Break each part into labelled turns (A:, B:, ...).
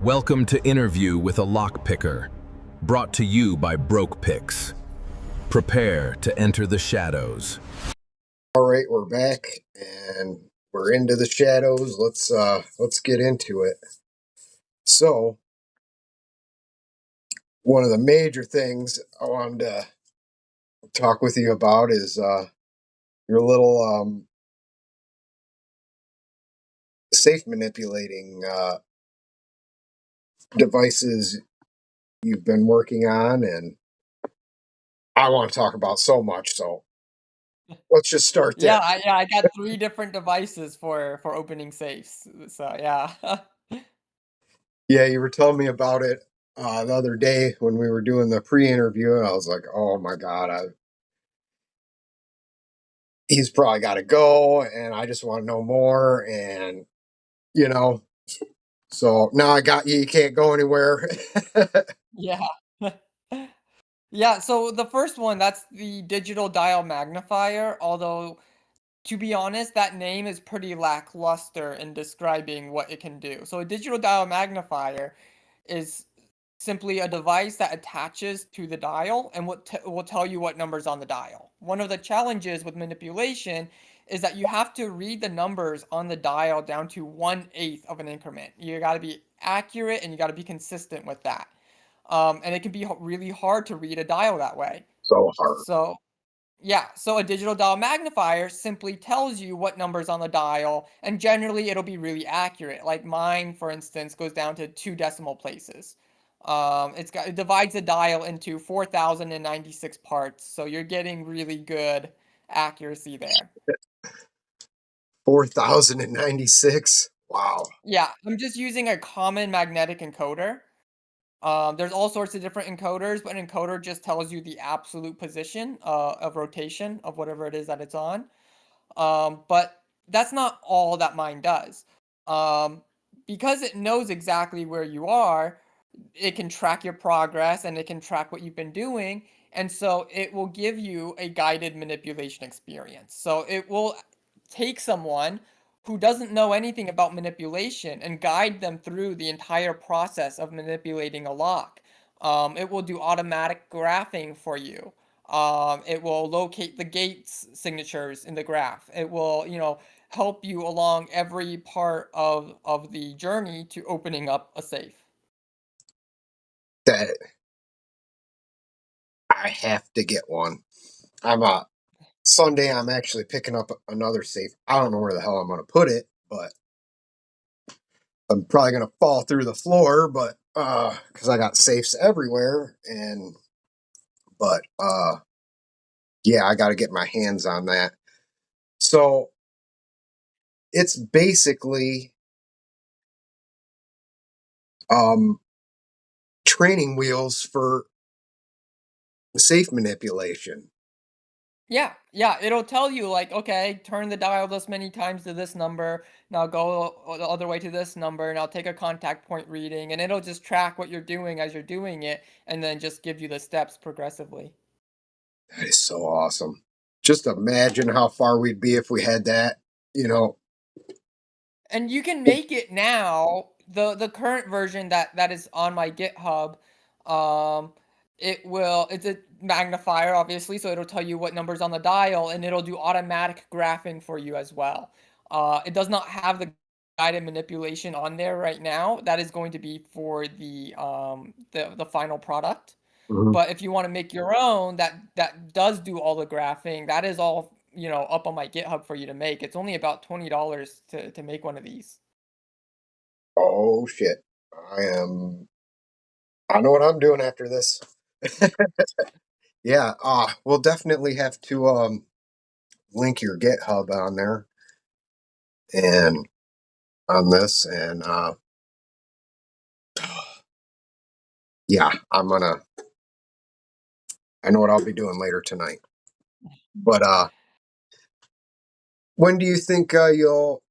A: Welcome to Interview with a Lockpicker, brought to you by Broke Picks. Prepare to enter the shadows.
B: All right, we're back and we're into the shadows. Let's get into it. So, one of the major things I wanted to talk with you about is your little safe manipulating devices you've been working on, and I want to talk about so much. So, let's just start there.
C: I got 3 different devices for opening safes, so yeah.
B: Yeah, you were telling me about it the other day when we were doing the pre-interview, and I was like, "Oh my god, he's probably got to go," and I just want to know more. And you know, so now I got you. You can't go anywhere.
C: Yeah. Yeah, so the first one, that's the digital dial magnifier, although, to be honest, that name is pretty lackluster in describing what it can do. So a digital dial magnifier is simply a device that attaches to the dial and will tell you what number's on the dial. One of the challenges with manipulation is that you have to read the numbers on the dial down to 1/8 of an increment. You got to be accurate and you got to be consistent with that. And it can be really hard to read a dial that way.
B: So hard.
C: So yeah, so a digital dial magnifier simply tells you what number's on the dial, and generally it'll be really accurate. Like mine, for instance, goes down to 2 decimal places. It divides the dial into 4,096 parts, so you're getting really good accuracy there.
B: 4,096. Wow.
C: Yeah, I'm just using a common magnetic encoder. There's all sorts of different encoders, but an encoder just tells you the absolute position of rotation of whatever it is that it's on. But that's not all that mine does. Um, because it knows exactly where you are, it can track your progress and it can track what you've been doing. And so it will give you a guided manipulation experience. So it will take someone who doesn't know anything about manipulation and guide them through the entire process of manipulating a lock. It will do automatic graphing for you. It will locate the gates signatures in the graph. It will, help you along every part of the journey to opening up a safe.
B: That I have to get one. I'm Sunday. I'm actually picking up another safe. I don't know where the hell I'm going to put it, but I'm probably going to fall through the floor. But because I got safes everywhere, and but yeah, I got to get my hands on that. So it's basically um, training wheels for safe manipulation.
C: Yeah, it'll tell you like, okay, turn the dial this many times to this number. Now go the other way to this number, and I'll take a contact point reading, and it'll just track what you're doing as you're doing it, and then just give you the steps progressively.
B: That is so awesome. Just imagine how far we'd be if we had that. You know,
C: And you can make it now. The current version that is on my GitHub, um, it's a magnifier, obviously, so it'll tell you what numbers on the dial, and it'll do automatic graphing for you as well. It does not have the guided manipulation on there right now. That is going to be for the final product.
B: mhm.
C: But if you want to make your own that does do all the graphing, that is all, up on my GitHub for you to make. It's only about $20 to make one of these.
B: Oh shit, I am. I know what I'm doing after this. Yeah, we'll definitely have to link your GitHub on there and on this, and yeah, I'm gonna. I know what I'll be doing later tonight. But when do you think you'll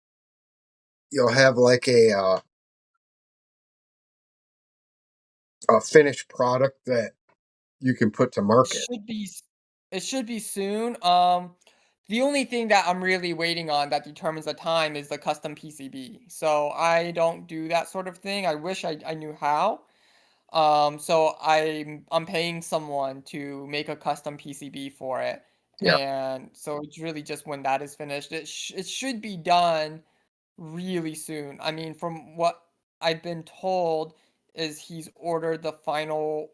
B: have like a finished product that you can put to market?
C: Should be s It should be soon. The only thing that I'm really waiting on that determines the time is the custom PCB. So I don't do that sort of thing. I wish I knew how. So I'm paying someone to make a custom PCB for it.
B: Yeah.
C: And so it's really just when that is finished. It should be done really soon. I mean, from what I've been told is he's ordered the final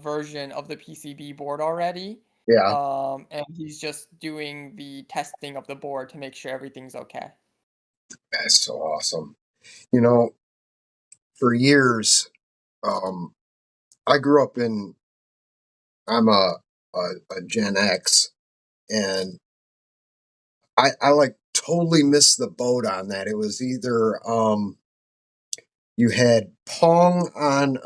C: version of the PCB board already.
B: Yeah.
C: And he's just doing the testing of the board to make sure everything's okay.
B: That's so awesome. You know, for years, um, I grew up in, I'm a Gen X, and I like totally missed the boat on that. It was either, you had Pong on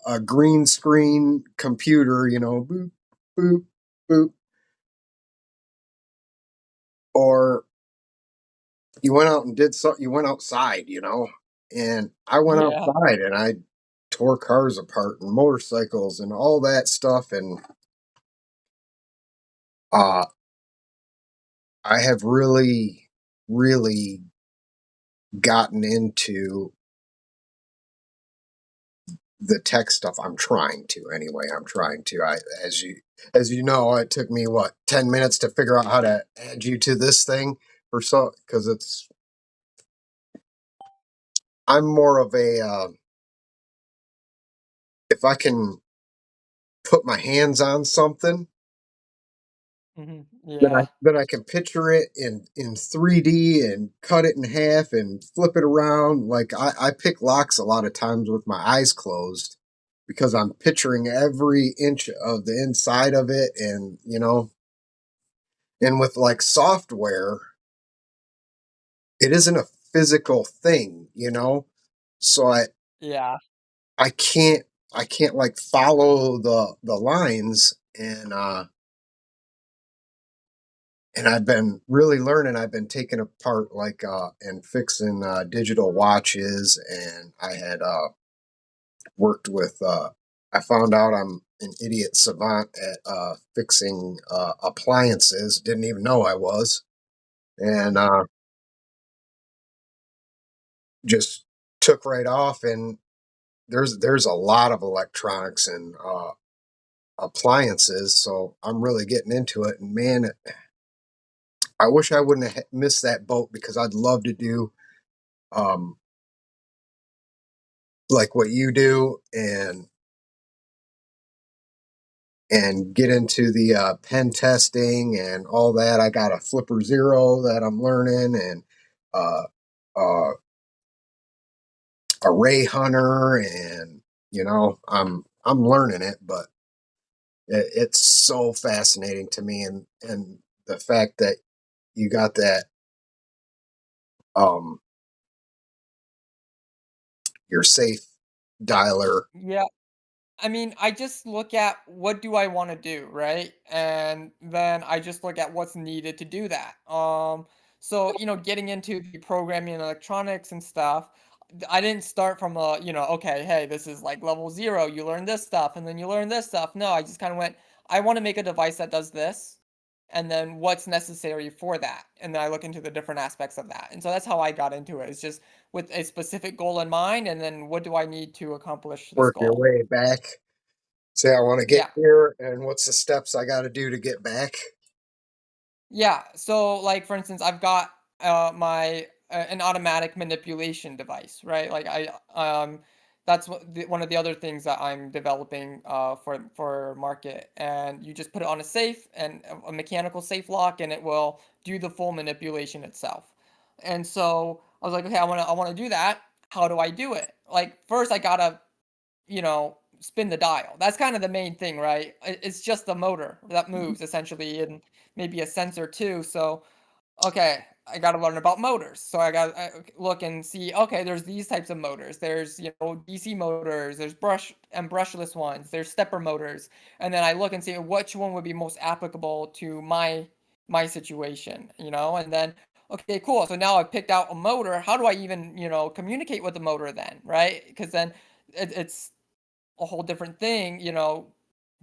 B: a green screen computer, you know, boop, boop, boop, or you went out and did something, you went outside, you know, and I went
C: Yeah.
B: outside and I tore cars apart and motorcycles and all that stuff. And uh, I have really, really gotten into the tech stuff. I'm trying to anyway. I'm trying to. As you know, it took me what 10 minutes to figure out how to add you to this thing or so because it's. I'm more of a if I can put my hands on something,
C: Yeah.
B: then I can picture it in 3D and cut it in half and flip it around. Like I pick locks a lot of times with my eyes closed because I'm picturing every inch of the inside of it, and you know, and with like software, it isn't a physical thing, you know. So
C: Yeah.
B: I can't I can't like follow the lines, and I've been really learning. I've been taking apart like and fixing digital watches, and I had worked with. I found out I'm an idiot savant at fixing appliances. Didn't even know I was, and just took right off. And there's a lot of electronics and appliances, so I'm really getting into it. And man, I wish I wouldn't have missed that boat because I'd love to do. Um, like what you do and get into the pen testing and all that. I got a Flipper Zero that I'm learning, and uh, uh, a Ray Hunter, and you know I'm learning it, but it's so fascinating to me, and the fact that you got that um, your safe dialer.
C: Yeah. I mean, I just look at what do I want to do, right? And then I just look at what's needed to do that. So getting into the programming and electronics and stuff, I didn't start from okay, hey, this is like level 0, you learn this stuff and then you learn this stuff. No, I just kind of went, I want to make a device that does this, and then what's necessary for that. And then I look into the different aspects of that. And so that's how I got into it. It's just with a specific goal in mind, and then what do I need to accomplish this
B: Work your
C: goal?
B: way back. Say I want to get
C: Yeah.
B: here, and what's the steps I got to do to get back?
C: Yeah, so like for instance, I've got my an automatic manipulation device, right? Like that's one of the other things that I'm developing for market, and you just put it on a safe and a mechanical safe lock, and it will do the full manipulation itself. And so I was like, okay, I want to do that. How do I do it? Like first, I gotta spin the dial. That's kind of the main thing, right? It's just the motor that moves essentially, and maybe a sensor too. So, okay, I got to learn about motors. So I got to look and see, okay, there's these types of motors. There's, DC motors, there's brush and brushless ones, there's stepper motors. And then I look and see which one would be most applicable to my situation, and then okay, cool. So now I've picked out a motor. How do I even, communicate with the motor then, right? Because then it's a whole different thing,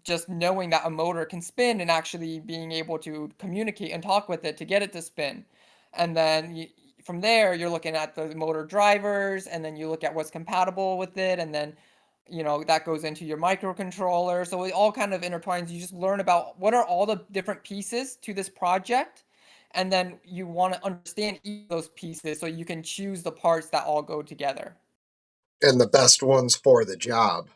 C: just knowing that a motor can spin and actually being able to communicate and talk with it to get it to spin. And then from there, you're looking at the motor drivers, and then you look at what's compatible with it, and then that goes into your microcontroller. So it all kind of intertwines. You just learn about what are all the different pieces to this project, and then you want to understand each of those pieces so you can choose the parts that all go together.
B: And the best ones for the job.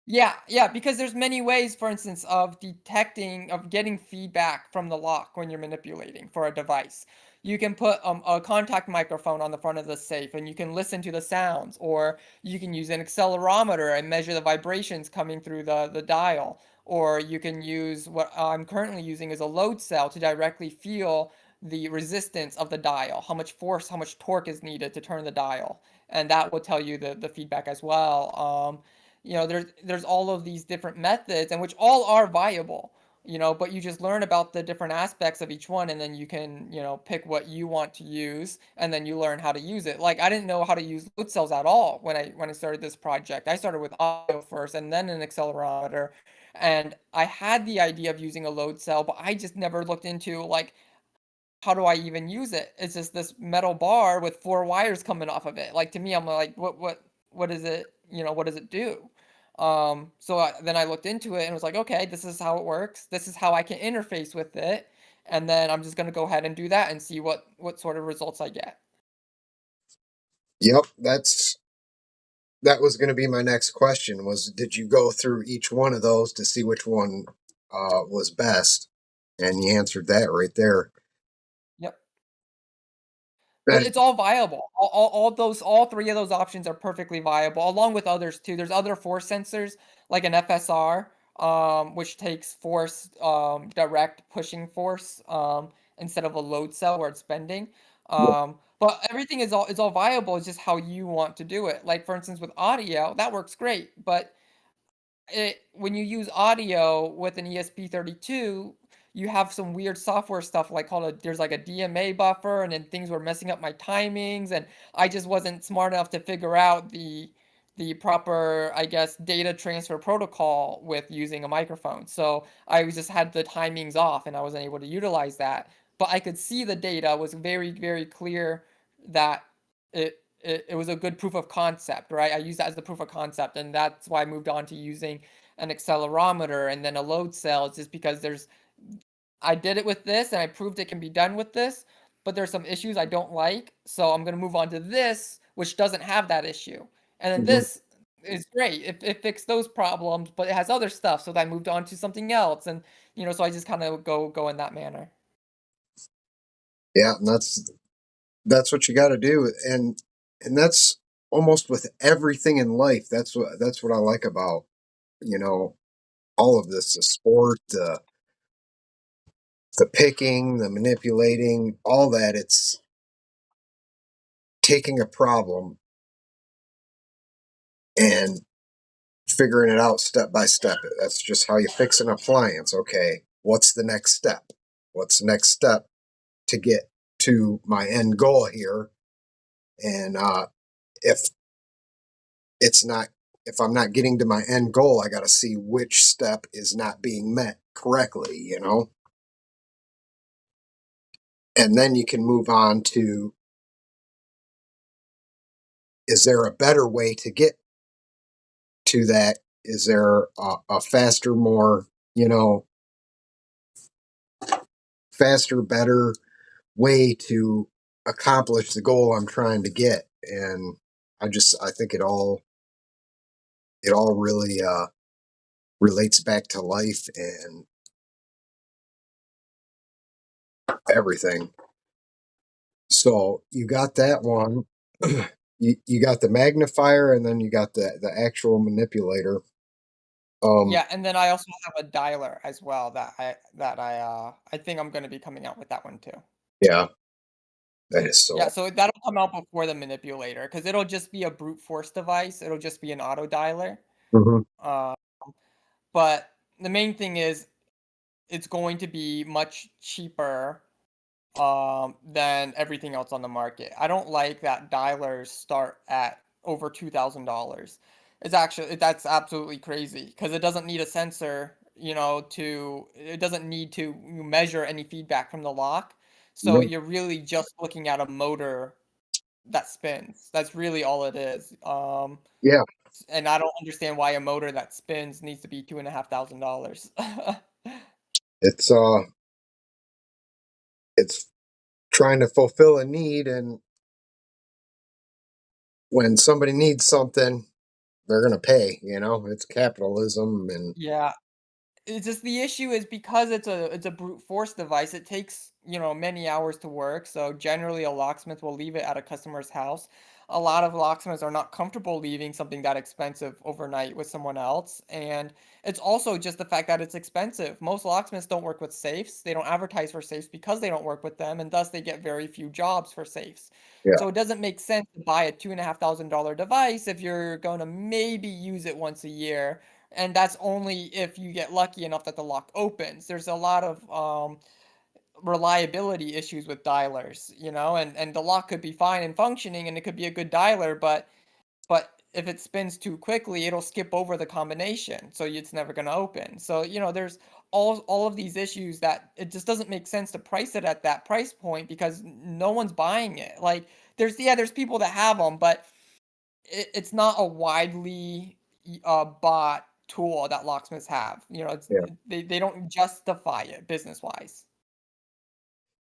C: Yeah, because there's many ways, for instance, of getting feedback from the lock when you're manipulating for a device. You can put a contact microphone on the front of the safe and you can listen to the sounds, or you can use an accelerometer and measure the vibrations coming through the dial, or you can use what I'm currently using is a load cell to directly feel the resistance of the dial, how much force, how much torque is needed to turn the dial, and that will tell you the feedback as well. There's all of these different methods, and which all are viable, but you just learn about the different aspects of each one, and then you can pick what you want to use, and then you learn how to use it. Like, I didn't know how to use load cells at all when I started this project. I started with audio first and then an accelerometer, and I had the idea of using a load cell, but I just never looked into, like, how do I even use it? It's just this metal bar with 4 wires coming off of it. Like, to me, I'm like, what is it? What does it do? Then I looked into it and was like, okay, this is how it works. This is how I can interface with it. And then I'm just gonna go ahead and do that and see what sort of results I get.
B: Yep, that was going to be my next question. Was did you go through each one of those to see which one was best? And you answered that right there.
C: Yep. But
B: That
C: it's all viable. All three of those options are perfectly viable, along with others too. There's other force sensors, like an FSR, which takes force, direct pushing force, instead of a load cell where it's bending. But everything is all viable. It's just how you want to do it. Like, for instance, with audio, that works great, but when you use audio with an ESP32, you have some weird software stuff like there's like a DMA buffer, and then things were messing up my timings, and I just wasn't smart enough to figure out the proper, I guess, data transfer protocol with using a microphone. So I just had the timings off and I wasn't able to utilize that. But I could see the data was very, very clear that it was a good proof of concept, right? I used that as the proof of concept, and that's why I moved on to using an accelerometer and then a load cell. It's just because I did it with this and I proved it can be done with this, but there's some issues I don't like, so I'm gonna move on to this, which doesn't have that issue. And then
B: Mhm.
C: this is great. It fixed those problems, but it has other stuff, so then I moved on to something else, and so I just kind of go in that manner.
B: Yeah, and that's what you got to do, and that's almost with everything in life. That's what I like about you know all of this: the sport, the picking, the manipulating, all that. It's taking a problem and figuring it out step by step. That's just how you fix an appliance. Okay, what's the next step? What's the next step to get to my end goal here? And if it's not, if I'm not getting to my end goal, I got to see which step is not being met correctly. And then you can move on to, is there a better way to get to that? Is there a faster, more, you know, faster, better way to accomplish the goal I'm trying to get? And I think it all really relates back to life and everything. So you got that one. You got the magnifier, and then you got the actual manipulator. Um,
C: Yeah, and then I also have a dialer as well I think I'm gonna be coming out with that one too.
B: yeah, that is
C: Yeah,
B: so.
C: so that'll come out before the manipulator, because 'cause it'll just be a brute force device. It'll just be an auto dialer.
B: Mhm.
C: Uh, but the main thing is it's going to be much cheaper, than everything else on the market. I don't like that dialers start at over $2,000. That's absolutely crazy because it doesn't need a sensor, it doesn't need to measure any feedback from the lock. So
B: No.
C: you're really just looking at a motor that spins. That's really all it is.
B: Yeah,
C: And I don't understand why a motor that spins needs to be $2,500.
B: it's it's trying to fulfill a need, and when somebody needs something, they're gonna pay. It's capitalism, and
C: Yeah. It's just the issue is because it's a brute force device, it takes, many hours to work. So generally a locksmith will leave it at a customer's house. A lot of locksmiths are not comfortable leaving something that expensive overnight with someone else. And it's also just the fact that it's expensive. Most locksmiths don't work with safes. They don't advertise for safes because they don't work with them, and thus they get very few jobs for safes.
B: yeah,
C: So it doesn't make sense to buy a $2,500 device if you're going to maybe use it once a year, and that's only if you get lucky enough that the lock opens. There's a lot of reliability issues with dialers, and the lock could be fine and functioning, and it could be a good dialer, but if it spins too quickly, it'll skip over the combination, so it's never going to open. So there's all of these issues that it just doesn't make sense to price it at that price point because no one's buying it. Like there's people that have them, but it's not a widely bought tool that locksmiths have.
B: yeah,
C: They don't justify it business wise.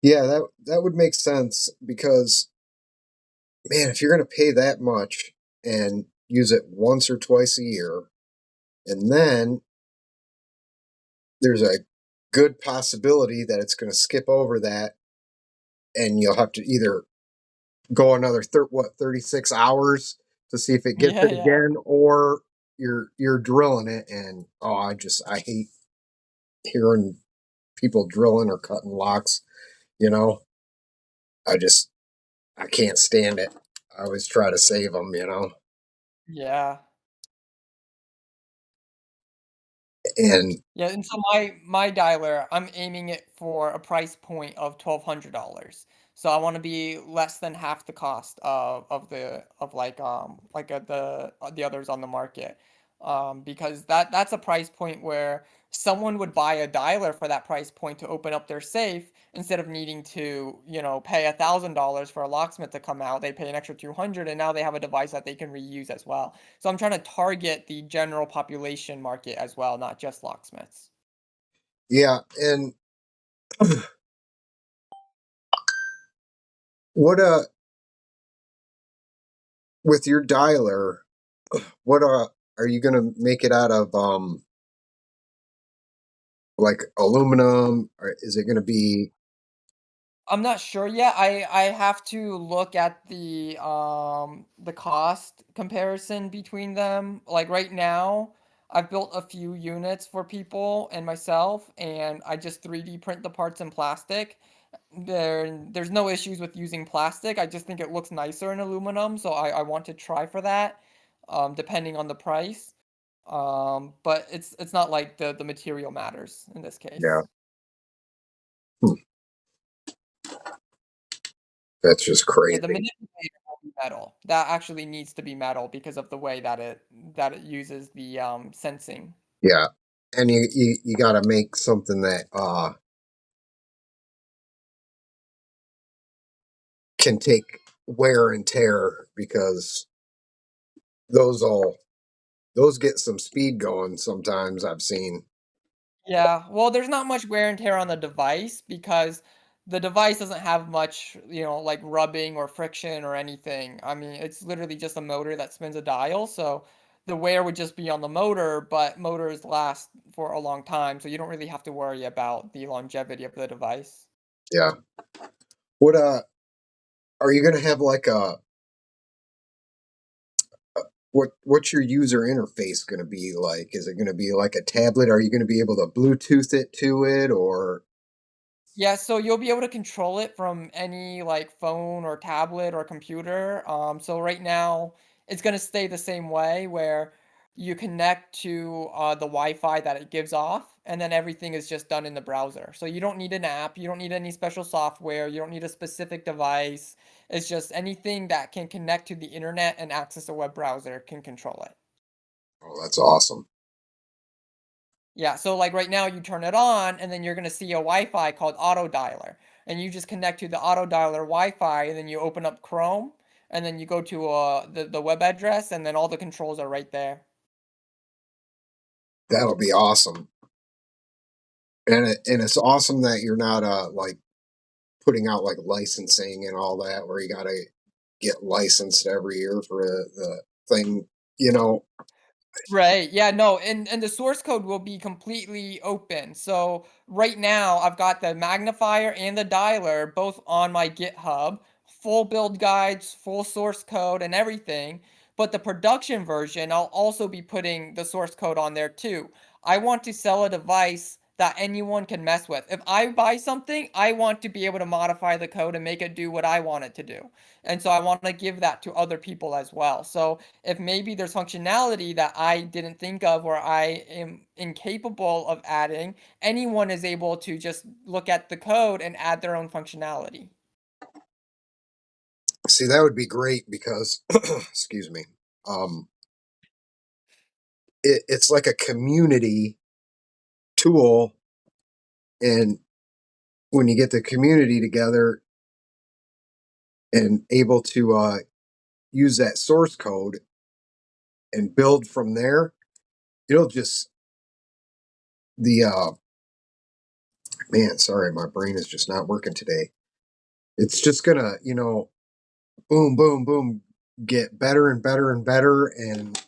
B: yeah. That would make sense because, man, if you're gonna pay that much and use it once or twice a year, and then there's a good possibility that it's gonna skip over that, and you'll have to either go another 36 hours to see if it gets
C: Yeah,
B: it
C: yeah.
B: again, or you're drilling it, and I hate hearing people drilling or cutting locks. You know, I just I can't stand it. I always try to save them.
C: Yeah.
B: And
C: Yeah, and so my dialer, I'm aiming it for a price point of $1,200. So I want to be less than half the cost of the others on the market. Because that's a price point where someone would buy a dialer for that price point to open up their safe instead of needing to, pay $1,000 for a locksmith to come out. They pay an extra 200 and now they have a device that they can reuse as well. So I'm trying to target the general population market as well, not just locksmiths.
B: yeah, and what with your dialer, what are you gonna make it out of? Like aluminum, or is it gonna be?
C: I'm not sure yet. I have to look at the cost comparison between them. Like right now, I've built a few units for people and myself, and I just 3D print the parts in plastic. There's no issues with using plastic. I just think it looks nicer in aluminum, so I want to try for that, depending on the price. But it's not like the material matters in this
B: Yeah,
C: case.
B: hmm, that's just
C: Yeah, the
B: crazy.
C: manipulator will be metal. That actually needs to be metal because of the way that it uses the sensing.
B: Yeah, and you got to make something that can take wear and tear, because those all those get some speed going sometimes, I've seen.
C: Yeah, well, there's not much wear and tear on the device because the device doesn't have much, like rubbing or friction or anything. I mean, it's literally just a motor that spins a dial, so the wear would just be on the motor, but motors last for a long time, so you don't really have to worry about the longevity of the device.
B: Yeah. What are you gonna have like what's your user interface gonna be like? Is it gonna be like a tablet? Are you gonna be able to Bluetooth it to it, or
C: Yeah, so you'll be able to control it from any like phone or tablet or computer. So right now it's gonna stay the same way where you connect to the Wi-Fi that it gives off, and then everything is just done in the browser. So you don't need an app, you don't need any special software, you don't need a specific device. It's just anything that can connect to the internet and access a web browser can control it.
B: Oh, that's awesome.
C: Yeah, so like right now you turn it on and then you're gonna see a Wi-Fi called auto dialer. And you just connect to the auto dialer Wi-Fi and then you open up Chrome and then you go to the web address and then all the controls are right there.
B: That'll be awesome. And it's awesome that you're not like putting out like licensing and all that where you gotta get licensed every year for the thing, you know.
C: Right. Yeah, no, and the source code will be completely open. So right now I've got the magnifier and the dialer both on my GitHub, full build guides, full source code and everything. But the production version, I'll also be putting the source code on there too. I want to sell a device that anyone can mess with. If I buy something, I want to be able to modify the code and make it do what I want it to do. And so I want to give that to other people as well. So if maybe there's functionality that I didn't think of or I am incapable of adding, anyone is able to just look at the code and add their own functionality.
B: See, that would be great because excuse me. Um it's like a community tool, and when you get the community together and able to use that source code and build from there, it'll just the man, sorry, my brain is just not working today. It's just gonna, boom, boom, boom, get better and better and better, and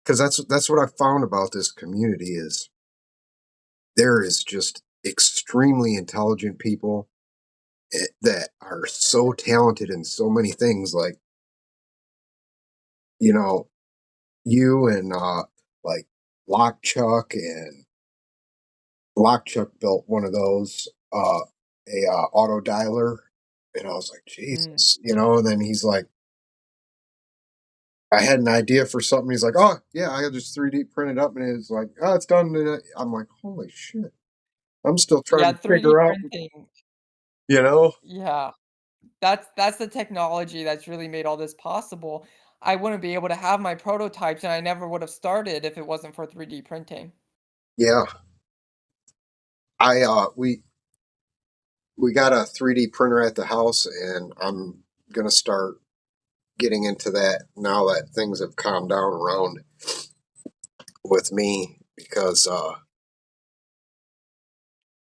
B: because that's what I found about this community is there is just extremely intelligent people that are so talented in so many things, like you know you and like Lockchuck and Lockchuck built one of those, a auto dialer, and I was like,
C: Mm.
B: Jesus, and then he's like, I had an idea for something. He's like, oh yeah, I just 3D printed up, and it's like, oh, it's done. And I'm like, holy shit, I'm still trying
C: Yeah,
B: to
C: 3D
B: figure out,
C: printing.
B: you know,
C: Yeah, that's the technology that's really made all this possible. I wouldn't be able to have my prototypes and I never would have started if it wasn't for 3D printing.
B: yeah. I we got a 3D printer at the house, and I'm gonna start getting into that now that things have calmed down around with me because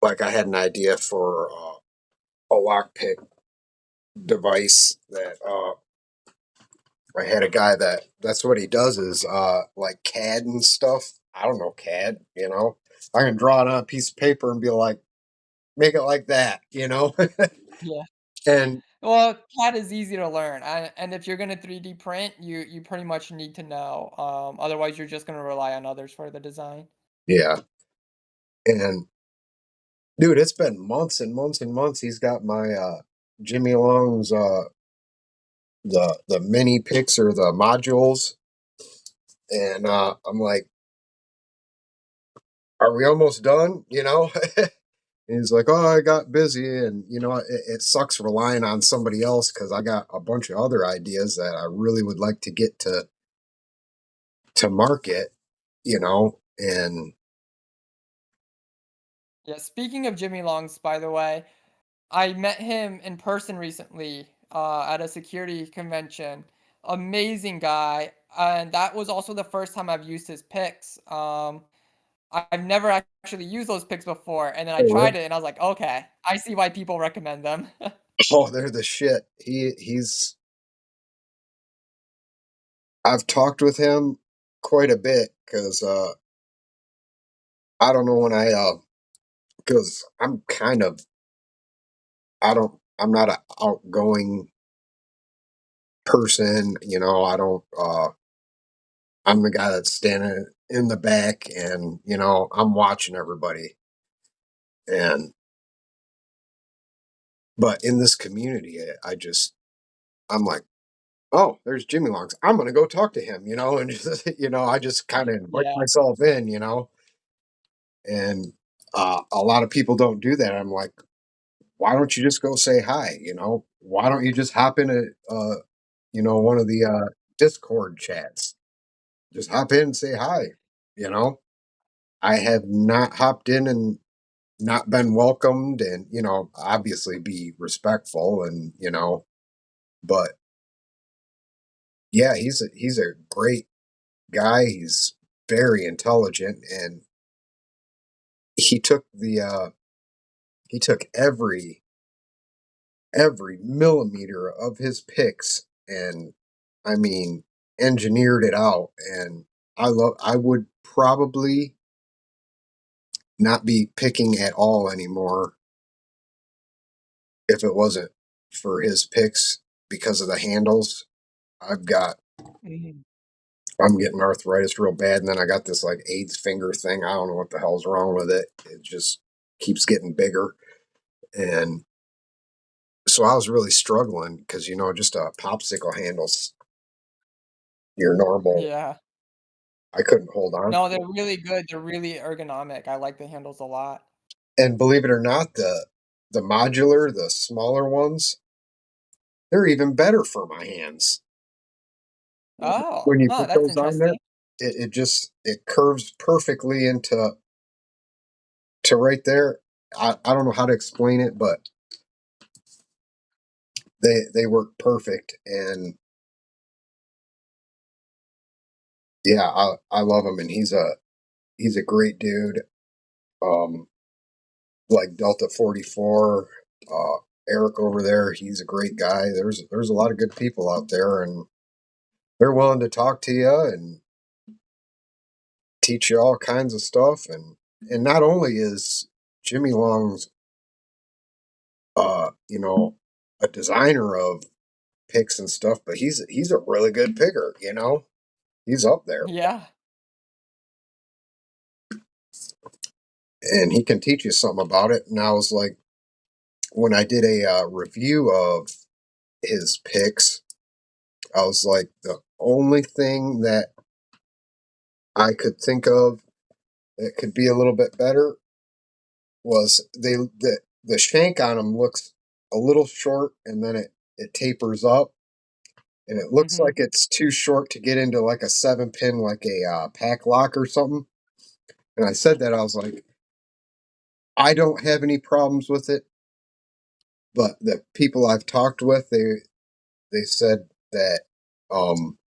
B: like I had an idea for a lockpick device that I had a guy that's what he does is like CAD and stuff. I don't know CAD, I can draw it on a piece of paper and be like, make it like that.
C: Yeah.
B: And
C: Well, CAD is easy to learn, and if you're gonna 3D print, you pretty much need to know. Otherwise, you're just gonna rely on others for the design.
B: yeah, and dude, it's been months and months and months. He's got my Jimmy Long's the mini picks or the modules, and I'm like, are we almost done? And he's like, oh, I got busy, and it sucks relying on somebody else because I got a bunch of other ideas that I really would like to get to market, and
C: Yeah, speaking of Jimmy Longs, by the way, I met him in person recently at a security convention. Amazing guy, and that was also the first time I've used his picks. I've never actually used those picks before, and then I
B: oh, really?
C: tried it, and I was like, okay, I see why people recommend them.
B: Oh, they're the shit. He's I've talked with him quite a bit because I don't know when I because I'm kind of I'm not an outgoing person, I don't I'm the guy that's standing in the back, and I'm watching everybody. And but in this community, I'm like, oh, there's Jimmy Longs, I'm gonna go talk to him, and just I just kind of invite
C: Yeah.
B: myself in, and a lot of people don't do that. I'm like, why don't you just go say hi? Why don't you just hop in a one of the Discord chats? just hop in and say hi. You know, I have not hopped in and not been welcomed, and obviously be respectful, and but yeah, he's a great guy. He's very intelligent, and he took every millimeter of his picks, and I mean engineered it out. And I would probably not be picking at all anymore if it wasn't for his picks because of the handles. I've got
C: Mhm.
B: I'm getting arthritis real bad, and then I got this like AIDS finger thing. I don't know what the hell's wrong with it. It just keeps getting bigger, and so I was really struggling because just a popsicle handles your normal.
C: Yeah.
B: I couldn't hold on
C: No,
B: to it.
C: they're really good. They're really ergonomic. I like the handles a lot.
B: And believe it or not, the modular, the smaller ones, they're even better for my hands.
C: Oh,
B: When you
C: huh,
B: put
C: that's
B: those on there,
C: interesting.
B: it curves perfectly into to right there. I don't know how to explain it, but they work perfect, and yeah, I love him, and he's a great dude. Um, like Delta 44, Eric over there, he's a great guy. There's a lot of good people out there, and they're willing to talk to you and teach you all kinds of stuff. And not only is Jimmy Long's you know a designer of picks and stuff, but he's a really good picker. He's up there,
C: Yeah.
B: and he can teach you something about it. And I was like, when I did a review of his picks, I was like, the only thing that I could think of that could be a little bit better was the shank on them looks a little short, and then it tapers up, and it looks like
C: Mhm.
B: it's too short to get into like a 7-pin, like a pack lock or something. And I said that, I was like, I don't have any problems with it, but the people I've talked with, they said that um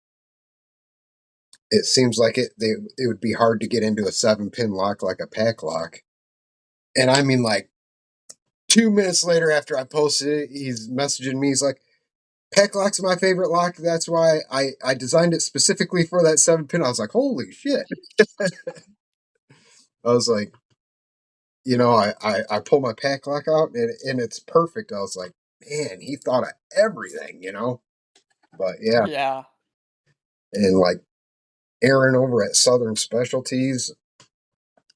B: it seems like it would be hard to get into a 7-pin lock like a pack lock. And I mean, like 2 minutes later after I posted it, he's messaging me. He's like, "Pack lock's my favorite lock. That's why I designed it specifically for that 7-pin." I was like, "Holy shit!" I was like, I pull my pack lock out, and it's perfect. I was like, man, he thought of everything. But yeah,
C: Yeah.
B: and like Aaron over at Southern Specialties,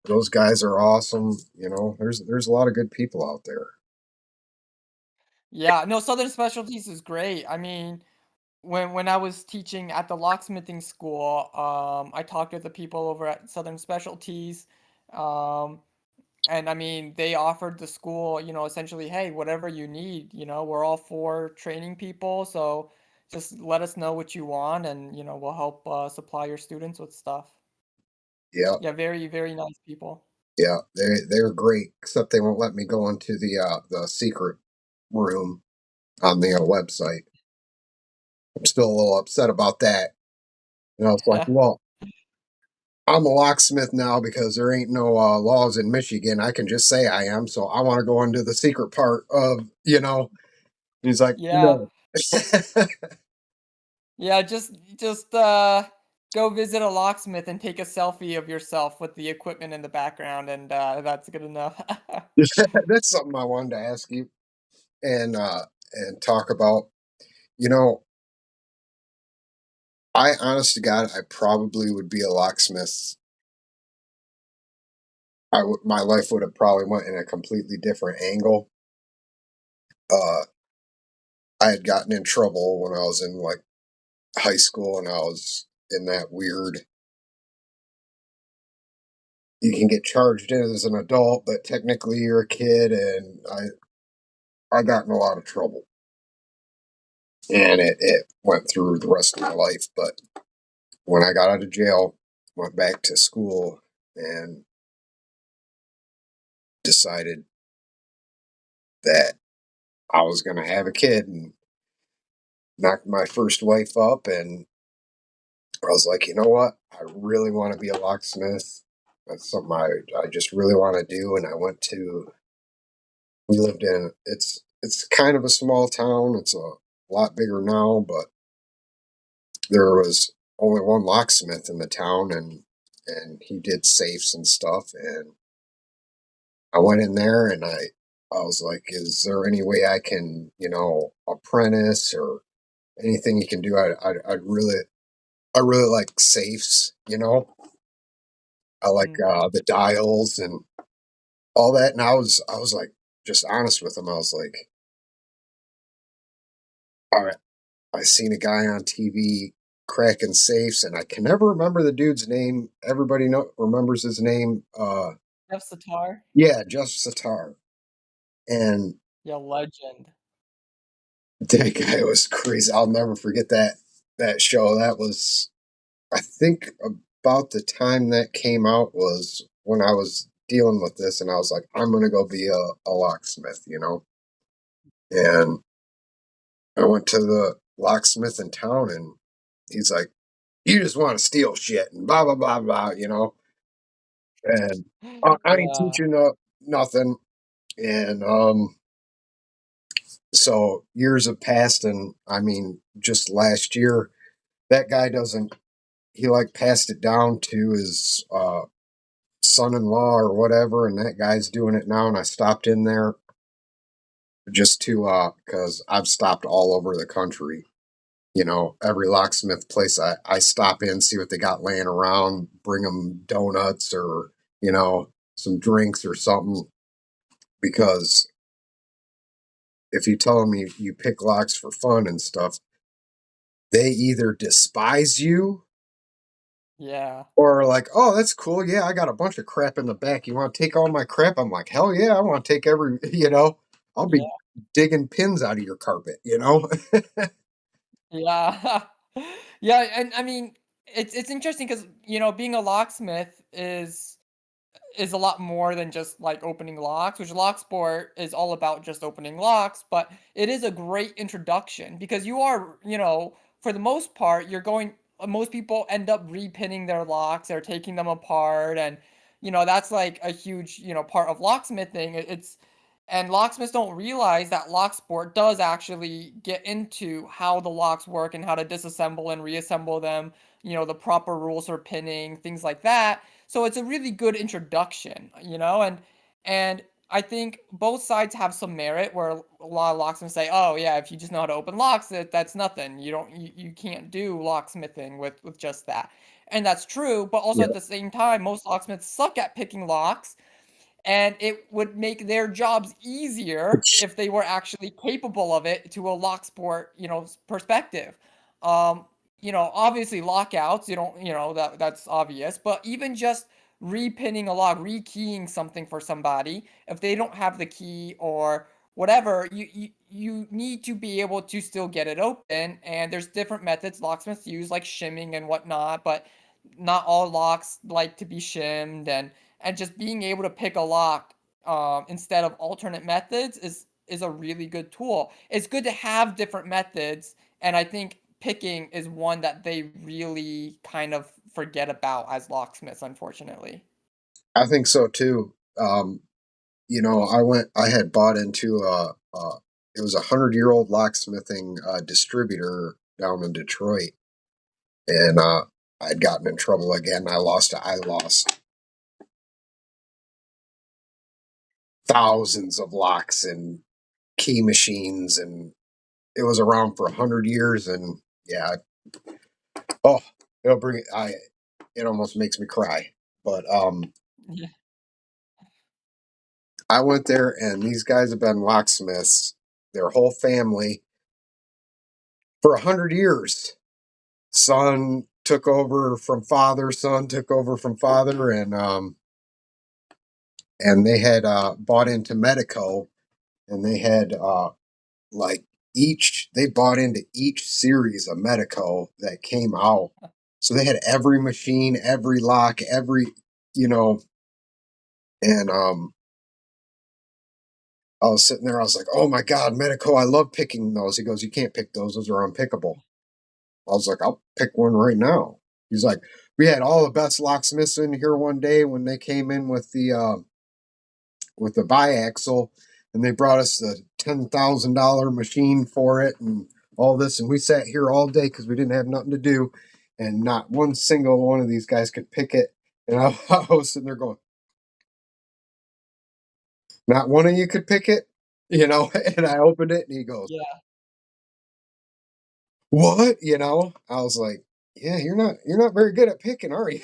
B: those guys are awesome. There's a lot of good people out there.
C: Yeah. No, Southern Specialties is great. I mean, when I was teaching at the locksmithing school, I talked to the people over at Southern Specialties, um, and I mean, they offered the school, essentially, hey, whatever you need, we're all for training people, so just let us know what you want, and we'll help supply your students with stuff.
B: Yeah,
C: Yeah, very, very nice people.
B: yeah, they're great. Except they won't let me go into the secret room on the website. I'm still a little upset about that. And I was like, well, I'm a locksmith now because there ain't no laws in Michigan. I can just say I am. So I want to go into the secret part of. He's like,
C: Yeah.
B: no.
C: Yeah, just go visit a locksmith and take a selfie of yourself with the equipment in the background, and that's good enough.
B: That's something I wanted to ask you and talk about. You know, I honest to God, I probably would be a locksmith. My life would have probably went in a completely different angle. Uh, I had gotten in trouble when I was in like high school, and I was in that weird. You can get charged in as an adult, but technically you're a kid, and I got in a lot of trouble, and it went through the rest of my life. But when I got out of jail, went back to school and decided that I was going to have a kid and knocked my first wife up. And I was like, you know what? I really want to be a locksmith. That's something I just really want to do. And I went to, we lived in, it's kind of a small town. It's a lot bigger now, but there was only one locksmith in the town, and he did safes and stuff. And I went in there and I was like, is there any way I can, apprentice or anything you can do? I really like safes, I like
C: Mm.
B: the dials and all that. And I was like, just honest with him. I was like, all right, I seen a guy on TV cracking safes, and I can never remember the dude's name. Everybody remembers his name.
C: Jeff Satar,
B: Yeah, Jeff Satar. And
C: yeah, legend.
B: that guy was crazy. I'll never forget that show. That was, I think, about the time that came out was when I was dealing with this, and I was like, I'm gonna go be a locksmith. And I went to the locksmith in town, and he's like, "You just want to steal shit and blah blah blah blah." And I ain't
C: Yeah.
B: teaching nothing. And so years have passed, and I mean, just last year, that guy doesn't. He like passed it down to his son-in-law or whatever, and that guy's doing it now. And I stopped in there just to because I've stopped all over the country. Every locksmith place I stop in, see what they got laying around, bring them donuts or some drinks or something. Because if you tell them you pick locks for fun and stuff, they either despise you
C: Yeah.
B: or are like, oh, that's cool. Yeah, I got a bunch of crap in the back. You want to take all my crap? I'm like, hell yeah, I want to take every, I'll be
C: Yeah.
B: digging pins out of your carpet.
C: Yeah. Yeah, and I mean, it's interesting because being a locksmith is a lot more than just like opening locks, which lock sport is all about just opening locks, but it is a great introduction because you are, for the most part, you're going most people end up repinning their locks or taking them apart and that's like a huge, part of locksmithing. It's and locksmiths don't realize that lock sport does actually get into how the locks work and how to disassemble and reassemble them, the proper rules for pinning, things like that. So it's a really good introduction, and I think both sides have some merit where a lot of locksmiths say, "Oh yeah, if you just know how to open locks, that's nothing. You can't do locksmithing with just that." And that's true, but also
B: Yeah.
C: at the same time, most locksmiths suck at picking locks, and it would make their jobs easier if they were actually capable of it to a lock sport, perspective. Um, obviously lockouts, you don't, that's obvious, but even just repinning a lock, rekeying something for somebody, if they don't have the key or whatever, you need to be able to still get it open. And there's different methods locksmiths use, like shimming and whatnot, but not all locks like to be shimmed, and just being able to pick a lock instead of alternate methods is a really good tool. It's good to have different methods, and I think picking is one that they really kind of forget about as locksmiths, unfortunately.
B: I think so too. I had bought into it was 100-year-old locksmithing distributor down in Detroit, and I'd gotten in trouble again. I lost thousands of locks and key machines, and it was around for 100 years. And yeah, oh, it'll bring it. It almost makes me cry. But
C: Yeah.
B: I went there, and these guys have been locksmiths, their whole family, for 100 years. Son took over from father, son took over from father, and they had bought into Medico, and they had like they bought into each series of Medico that came out. So they had every machine, every lock, every, you know, and I was sitting there, I was like, oh my God, Medico, I love picking those. He goes, you can't pick those, those are unpickable. I was like, I'll pick one right now. He's like, we had all the best locksmiths in here one day when they came in with the biaxle, and they brought us the $10,000 machine for it and all this, and we sat here all day because we didn't have nothing to do, and not one single one of these guys could pick it. And I was sitting there going, not one of you could pick it, you know. And I opened it, and he goes,
C: Yeah.
B: what, you know? I was like, yeah, you're not very good at picking, are you?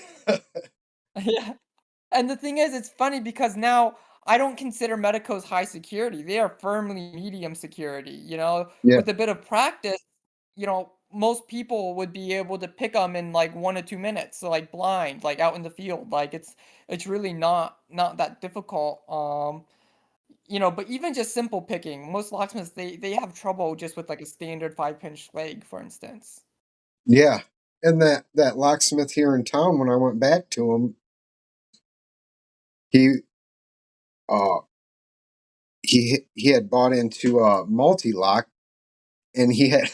C: Yeah. And the thing is, it's funny because now I don't consider medicos high security. They are firmly medium security.
B: Yeah,
C: With a bit of practice, most people would be able to pick them in like 1 to 2 minutes. So like blind, like out in the field. Like it's really not that difficult. But even just simple picking, most locksmiths they have trouble just with like a standard 5-pinch leg, for instance.
B: yeah. And that locksmith here in town, when I went back to him, he uh he had bought into a multi lock, and he had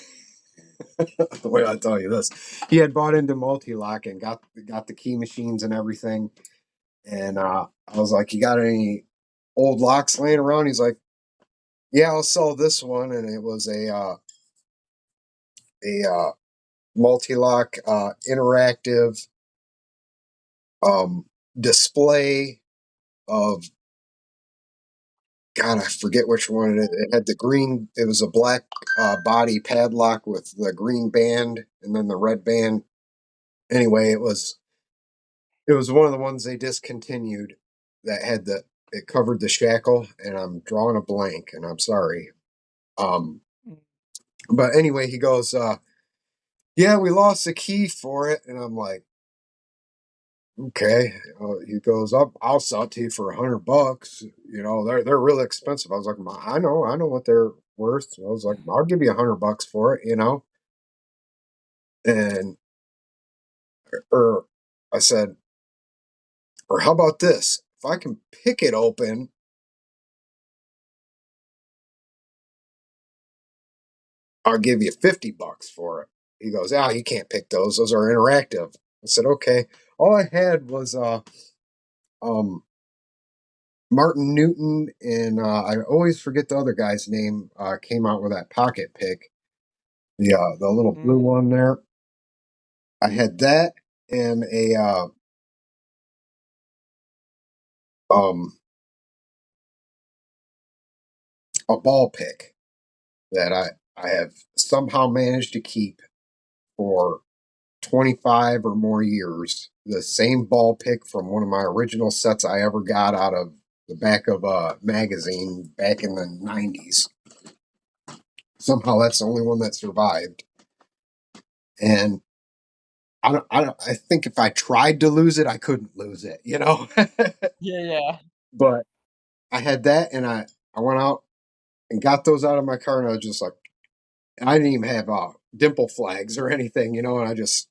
B: the way I tell you this, he had bought into multi lock and got the key machines and everything. And I was like, you got any old locks laying around? He's like, yeah, I'll sell this one. And it was a multi lock interactive display of, God, I forget which one it is. It had the green. It was a black body padlock with the green band and then the red band. Anyway, it was one of the ones they discontinued that had it covered the shackle, and I'm drawing a blank, and I'm sorry. Um,
C: Mm.
B: but anyway, he goes, "Yeah, we lost the key for it," and I'm like, "Okay." He goes, "I'll sell it to you for $100. You know, they're really expensive." I was like, I know what they're worth." I was like, "I'll give you $100 for it," you know. And or I said, "Or how about this? If I can pick it open, I'll give you $50 for it." He goes, "Ah, you can't pick those. Those are interactive." I said, "Okay." All I had was um Martin Newton, and I always forget the other guy's name. Came out with that pocket pick, the little blue
C: Mm.
B: one there. I had that and um a ball pick that I have somehow managed to keep for 25 or more years. The same ball pick from one of my original sets I ever got out of the back of a magazine back in the 90s. Somehow that's the only one that survived. And I think if I tried to lose it, I couldn't lose it, you know?
C: Yeah, yeah.
B: But I had that, and I went out and got those out of my car, and I was just like, and I didn't even have dimple flags or anything, you know, and I picked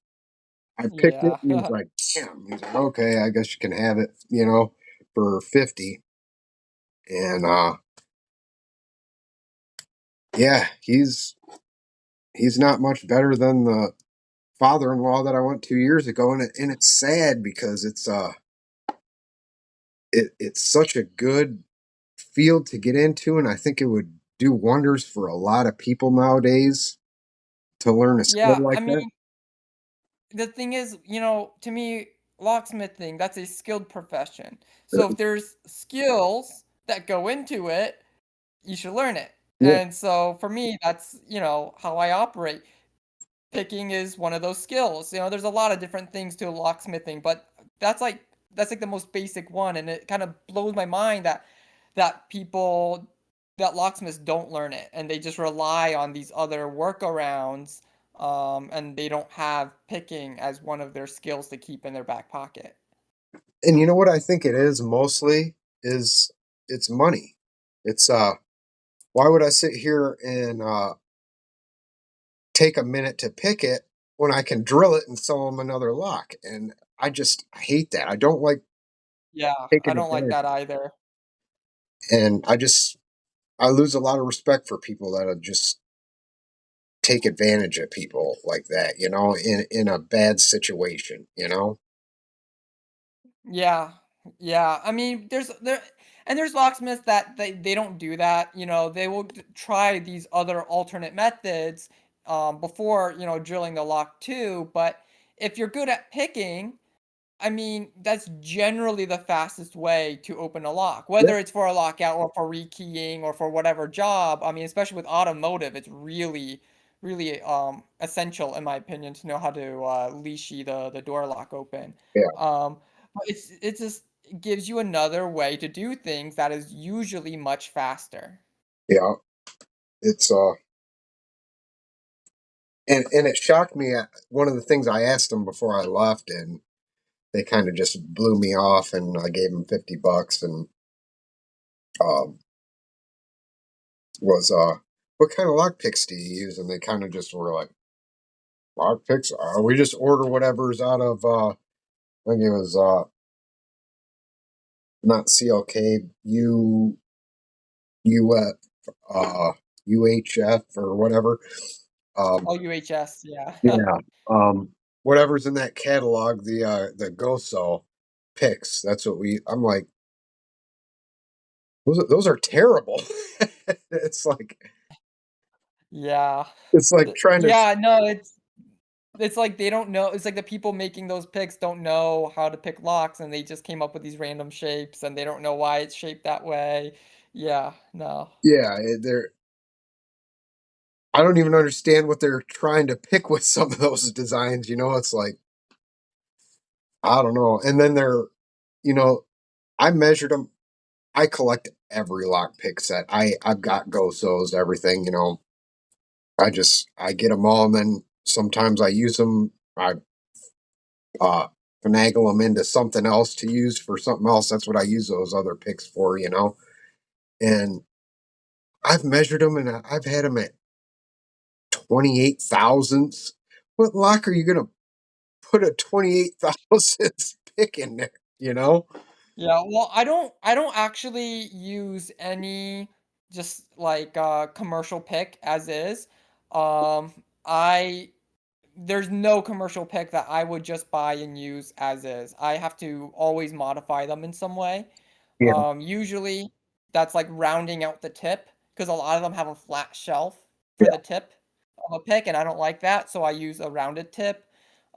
B: it,
C: Yeah.
B: and he was like, damn. He's like, okay, I guess you can have it, you know, for 50. And yeah, he's not much better than the father-in-law that I went 2 years ago, and it's sad because it's such a good field to get into, and I think it would do wonders for a lot of people nowadays to learn a skill
C: Yeah, I
B: like
C: mean,
B: that.
C: the thing is, to me, locksmithing, that's a skilled profession. So if there's skills that go into it, you should learn it.
B: Yeah,
C: And so for me, that's, how I operate. Picking is one of those skills. There's a lot of different things to locksmithing, but that's like that's like the most basic one, and it kind of blows my mind that people that locksmiths don't learn it and they just rely on these other workarounds, and they don't have picking as one of their skills to keep in their back pocket.
B: and you know what I think it is mostly is it's money. It's why would I sit here and take a minute to pick it when I can drill it and sell them another lock. And I hate that. I don't like
C: Yeah, I
B: taking
C: don't like
B: advantage.
C: that either.
B: And I lose a lot of respect for people that'll just take advantage of people like that, in a bad situation,
C: Yeah. Yeah. I mean, there's locksmiths that they don't do that. They will try these other alternate methods before, drilling the lock too. But if you're good at picking, I mean, that's generally the fastest way to open a lock,
B: Yeah,
C: whether it's for a lockout or for rekeying or for whatever job. I mean, especially with automotive, it's really, really essential, in my opinion, to know how to leashy the door lock open.
B: yeah,
C: Um, but it just gives you another way to do things that is usually much faster.
B: yeah. It's and it shocked me. One of the things I asked them before I left, and they kind of just blew me off, and I gave them $50, and um, was what kind of lock picks do you use? And they kind of just were like, lock picks? We just order whatever's out of I think it was not CLK U uh UHF or whatever. Um,
C: Oh, UHS, yeah.
B: yeah. Whatever's in that catalog, the GoSo picks. That's what I'm like, those are terrible. it's like
C: Yeah.
B: it's like trying to
C: Yeah, no, it's like they don't know, it's like the people making those picks don't know how to pick locks, and they just came up with these random shapes, and they don't know why it's shaped that way. Yeah, no.
B: yeah, they're I don't even understand what they're trying to pick with some of those designs, it's like I don't know. And then you know, I measured them. I collect every lock pick set. I've got Gosos, everything, I get them all, and then sometimes I use them. I uh, finagle them into something else to use for something else. That's what I use those other picks for. And I've measured them, and I've had them at 28 thousandths. What lock are you gonna put a 28 thousandths pick in there? You know?
C: Yeah, well, I don't actually use any just like commercial pick as is. I There's no commercial pick that I would just buy and use as is. I have to always modify them in some way.
B: Yeah,
C: Usually that's like rounding out the tip because a lot of them have a flat shelf for
B: yeah,
C: the tip of a pick, and I don't like that, so I use a rounded tip.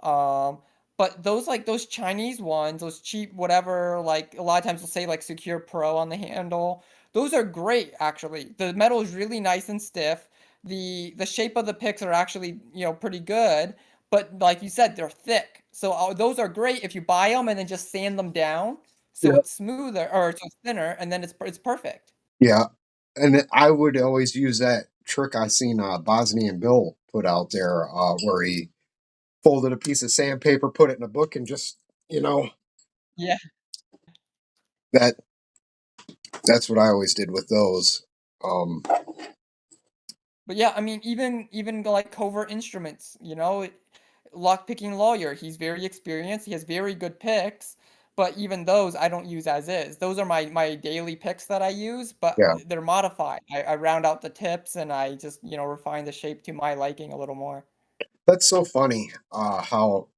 C: Um, but those Chinese ones, those cheap whatever, like a lot of times they'll say like Secure Pro on the handle. Those are great actually. The metal is really nice and stiff. The shape of the picks are actually, pretty good, but like you said, they're thick. So those are great if you buy them and then just sand them down so
B: yeah,
C: it's smoother or so it's thinner, and then it's perfect.
B: yeah. And I would always use that trick I seen Bosnian Bill put out there, where he folded a piece of sandpaper, put it in a book, and just
C: Yeah.
B: that that's what I always did with those. Um,
C: But yeah, I mean, even like Covert Instruments, lock picking lawyer, he's very experienced. He has very good picks, but even those I don't use as is. Those are my daily picks that I use, but
B: yeah,
C: they're modified. I round out the tips and I just refine the shape to my liking a little more.
B: that's so funny. How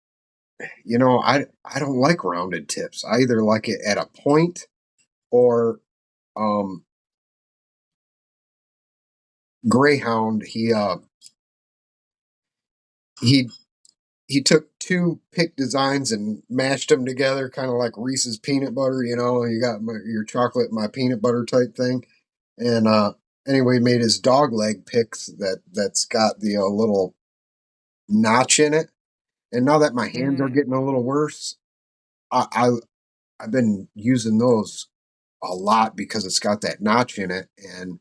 B: I don't like rounded tips. I either like it at a point or um, Greyhound. He he took two pick designs and mashed them together, kind of like Reese's peanut butter. You got your chocolate, my peanut butter type thing. And anyway, made his dog leg picks that's got the little notch in it. And now that my hands are
C: Mm,
B: getting a little worse, I, I I've been using those a lot because it's got that notch in it, and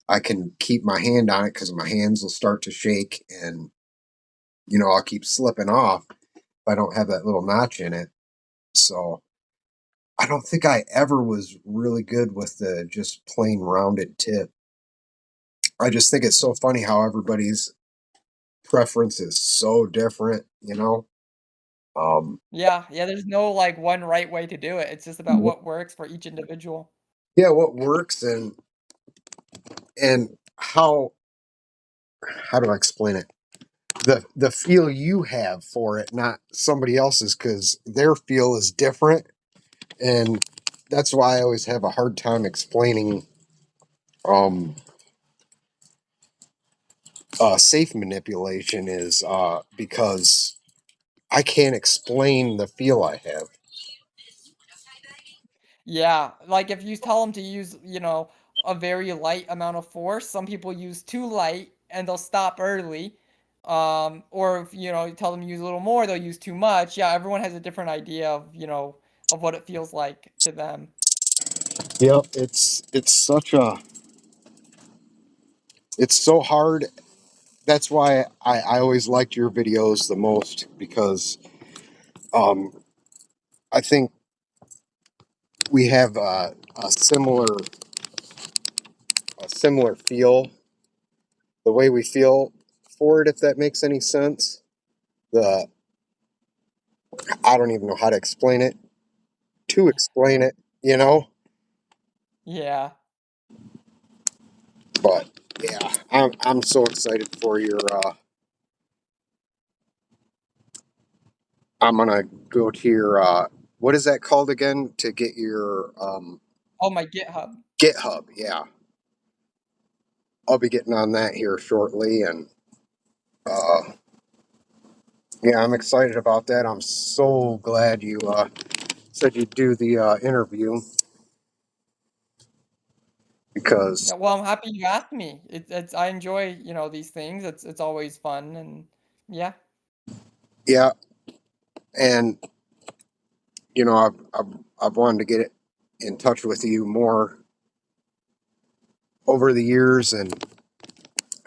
B: I can keep my hand on it because my hands will start to shake, and I'll keep slipping off if I don't have that little notch in it. So I don't think I ever was really good with the just plain rounded tip. I just think it's so funny how everybody's preference is so different, you know.
C: Yeah, yeah, there's no, like, one right way to do it. It's just about what works for each individual.
B: Yeah, what works and how do I explain it? The feel you have for it, not somebody else's, because their feel is different, and that's why I always have a hard time explaining um safe manipulation is because I can't explain the feel I have.
C: Yeah, like, if you tell them to use, a very light amount of force, some people use too light and they'll stop early. Or if, you tell them to use a little more, they'll use too much. Yeah, everyone has a different idea of, of what it feels like to them.
B: Yep, it's so hard. That's why I always liked your videos the most, because um I think we have a similar feel, the way we feel for it, if that makes any sense. The I don't even know how to explain it to explain it, you know.
C: Yeah.
B: But yeah, I'm so excited for your. I'm gonna go to your. What is that called again? To get your
C: Oh, my GitHub.
B: GitHub. Yeah, I'll be getting on that here shortly, and uh, yeah, I'm excited about that. I'm so glad you said you'd do the interview,
C: Yeah,
B: because
C: well, I'm happy you asked me. It's I enjoy, these things. It's always fun and yeah.
B: yeah, and I've wanted to get in touch with you more over the years, and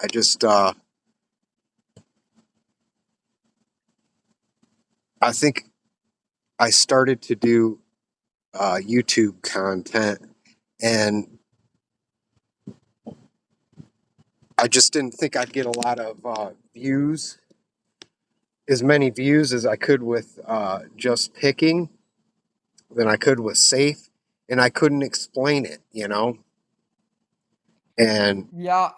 B: I just I think I started to do YouTube content, and I just didn't think I'd get a lot of views, as many views as I could with just picking than I could with safe, and I couldn't explain it, and
C: Yeah,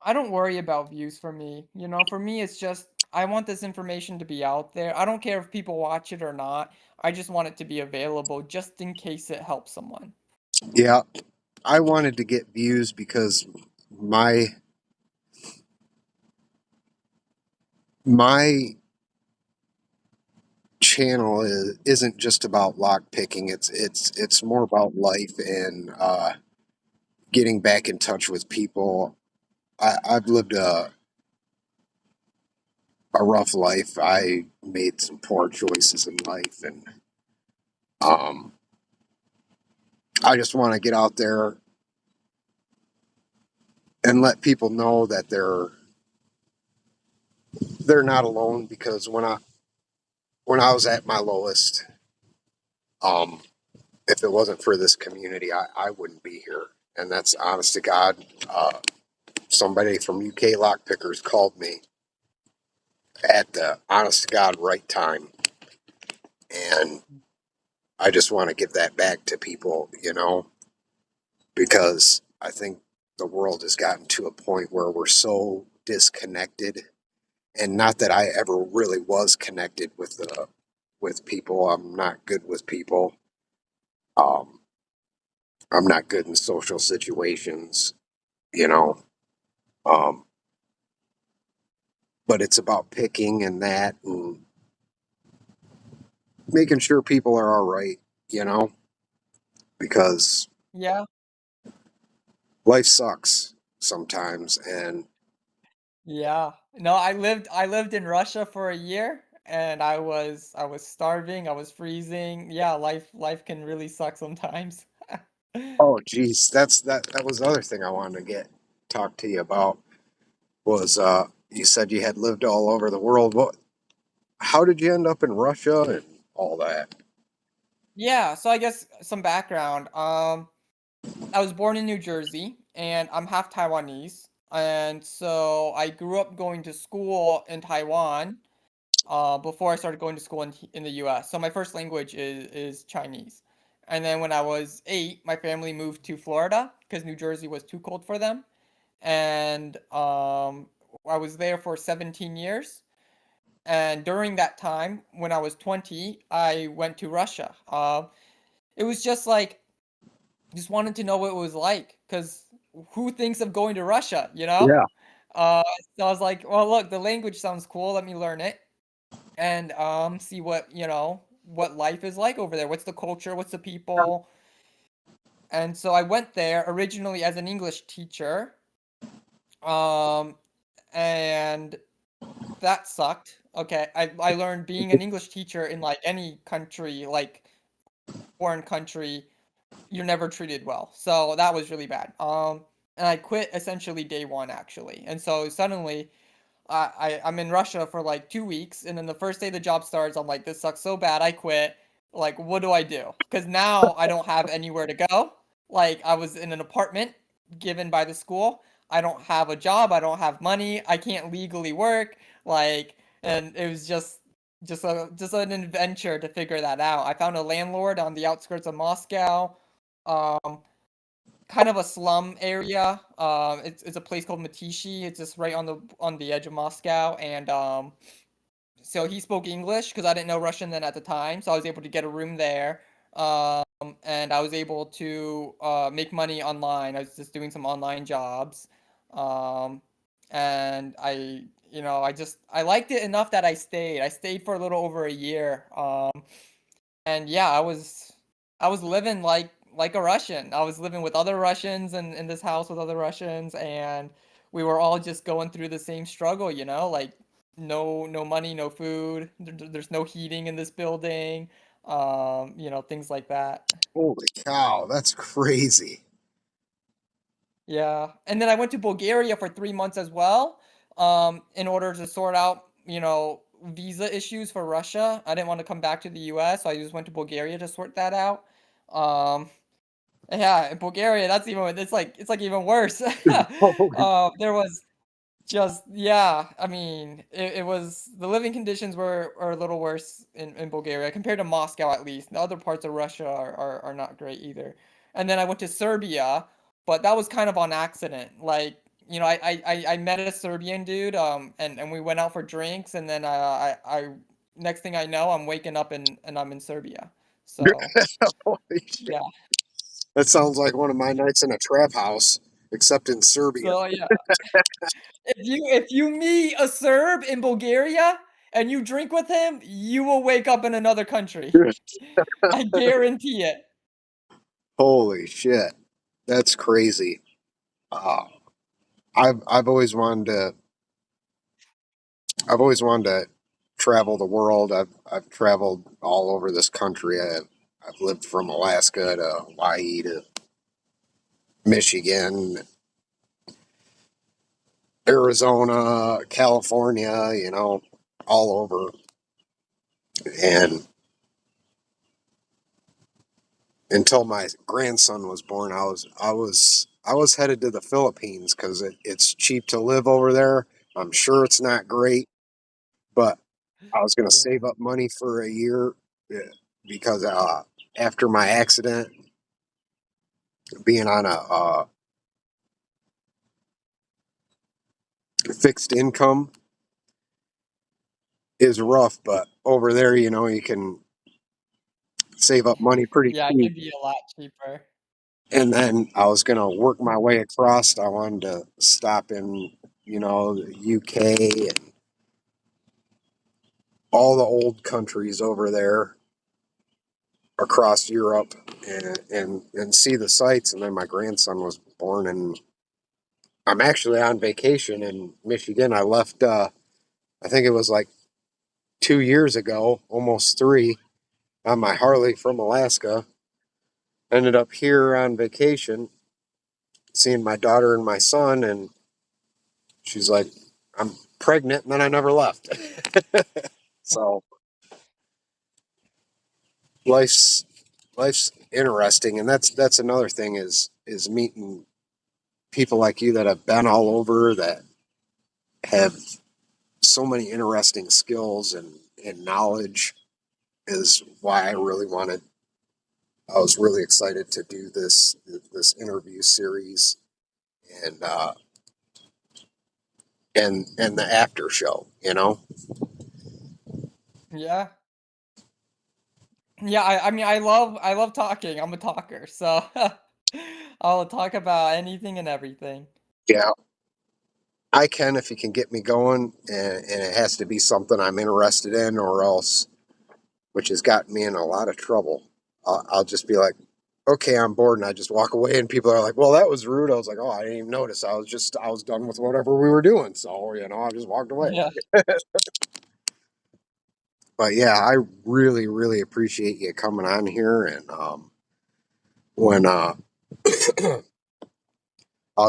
C: I don't worry about views for me. For me it's just I want this information to be out there. I don't care if people watch it or not. I just want it to be available just in case it helps someone.
B: yeah, I wanted to get views because my channel isn't just about lock picking. It's more about life and getting back in touch with people. I've lived a rough life. I made some poor choices in life, and um, I just want to get out there and let people know that they're not alone. Because when I was at my lowest, um, if it wasn't for this community, I wouldn't be here. And that's honest to God. Somebody from UK Lockpickers called me at the honest to God right time, and I just want to give that back to people, because I think the world has gotten to a point where we're so disconnected. And not that I ever really was connected with people. I'm not good with people. Um, I'm not good in social situations, you know. Um, but it's about picking and that, and making sure people are all right, you know, because
C: Yeah.
B: life sucks sometimes. And
C: Yeah. No, I lived in Russia for a year and I was starving, I was freezing. Yeah, life can really suck sometimes.
B: oh, geez, that was the other thing I wanted to get talk to you about was you said you had lived all over the world. How did you end up in Russia and all that?
C: Yeah, so I guess some background. I was born in New Jersey and I'm half Taiwanese. And so I grew up going to school in Taiwan before I started going to school in the US. So my first language is Chinese. And then when I was 8, my family moved to Florida because New Jersey was too cold for them. And I was there for 17 years. And during that time, when I was 20, I went to Russia. It was just like, just wanted to know what it was like, because who thinks of going to Russia, you know?
B: Yeah.
C: Uh, so I was like, well, look, the language sounds cool. Let me learn it and see what, what life is like over there. What's the culture? What's the people? And so I went there originally as an English teacher. Um, and that sucked. Okay, I learned being an English teacher in like any country, like foreign country, you're never treated well. So that was really bad. And I quit essentially day one actually. And so suddenly I'm in Russia for like 2 weeks, and then the first day the job starts, I'm like, this sucks so bad, I quit. Like, what do I do? Because now I don't have anywhere to go. Like, I was in an apartment given by the school. I don't have a job. I don't have money. I can't legally work. Like, and it was just an adventure to figure that out. I found a landlord on the outskirts of Moscow. Um, Kind of a slum area. It's a place called Matishi. It's just right on the edge of Moscow, and so he spoke English because I didn't know Russian then at the time, so I was able to get a room there. And I was able to make money online. I was just doing some online jobs, um, and I liked it enough that I stayed. I stayed for a little over a year. And yeah, I was living like a Russian. I was living with other Russians and in this house with other Russians, and we were all just going through the same struggle, like no money, no food. There's no heating in this building. Things like that.
B: Holy cow, that's crazy.
C: Yeah. And then I went to Bulgaria for 3 months as well, in order to sort out, visa issues for Russia. I didn't want to come back to the US, so I just went to Bulgaria to sort that out. Um, yeah, in Bulgaria, it's like even worse.
B: Holy,
C: There was just yeah, I mean, it was the living conditions are a little worse in Bulgaria compared to Moscow at least. The other parts of Russia are not great either. And then I went to Serbia, but that was kind of on accident. Like, I met a Serbian dude, and we went out for drinks, and then I next thing I know, I'm waking up and I'm in Serbia. So
B: holy shit.
C: yeah.
B: That sounds like one of my nights in a trap house, except in Serbia.
C: So yeah. If you meet a Serb in Bulgaria and you drink with him, you will wake up in another country. I guarantee it.
B: Holy shit. That's crazy. Uh, I've always wanted to travel the world. I've traveled all over this country. I've lived from Alaska to Hawaii to Michigan, Arizona, California, all over. And until my grandson was born, I was headed to the Philippines because it's cheap to live over there. I'm sure it's not great, but I was going to
C: Yeah.
B: save up money for a year because after my accident, being on a fixed income is rough. But over there, you can save up money pretty
C: Yeah, it
B: cheap.
C: can be a lot cheaper.
B: And then I was going to work my way across. I wanted to stop in, the UK and all the old countries over there across Europe and see the sights. And then my grandson was born, and I'm actually on vacation in Michigan. I left, I think it was like 2 years ago, almost three, on my Harley from Alaska. Ended up here on vacation, seeing my daughter and my son, and she's like, I'm pregnant, and then I never left. So life's interesting, and that's another thing is meeting people like you that have been all over, that have so many interesting skills and knowledge, is why I was really excited to do this interview series and and the after show, you know.
C: Yeah. Yeah, I mean, I love talking. I'm a talker, so I'll talk about anything and everything.
B: Yeah, I can if you can get me going, and it has to be something I'm interested in, or else, which has gotten me in a lot of trouble. I'll just be like, okay, I'm bored, and I just walk away, and people are like, well, that was rude. I was like, oh, I didn't even notice. I was done with whatever we were doing, so I just walked away.
C: Yeah.
B: But yeah, I really, really appreciate you coming on here, and when I'll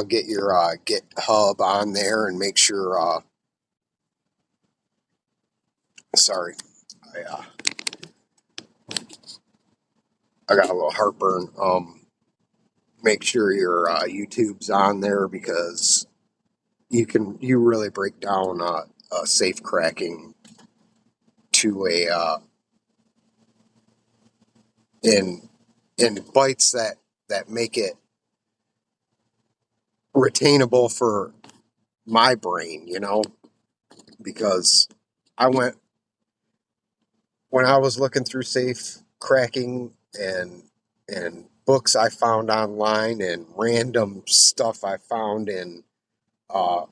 B: get your GitHub on there and make sure. Sorry, I I got a little heartburn. Make sure your YouTube's on there, because you really break down safe cracking to a in bites that make it retainable for my brain, because I went when I was looking through safe cracking and books I found online and random stuff I found in uh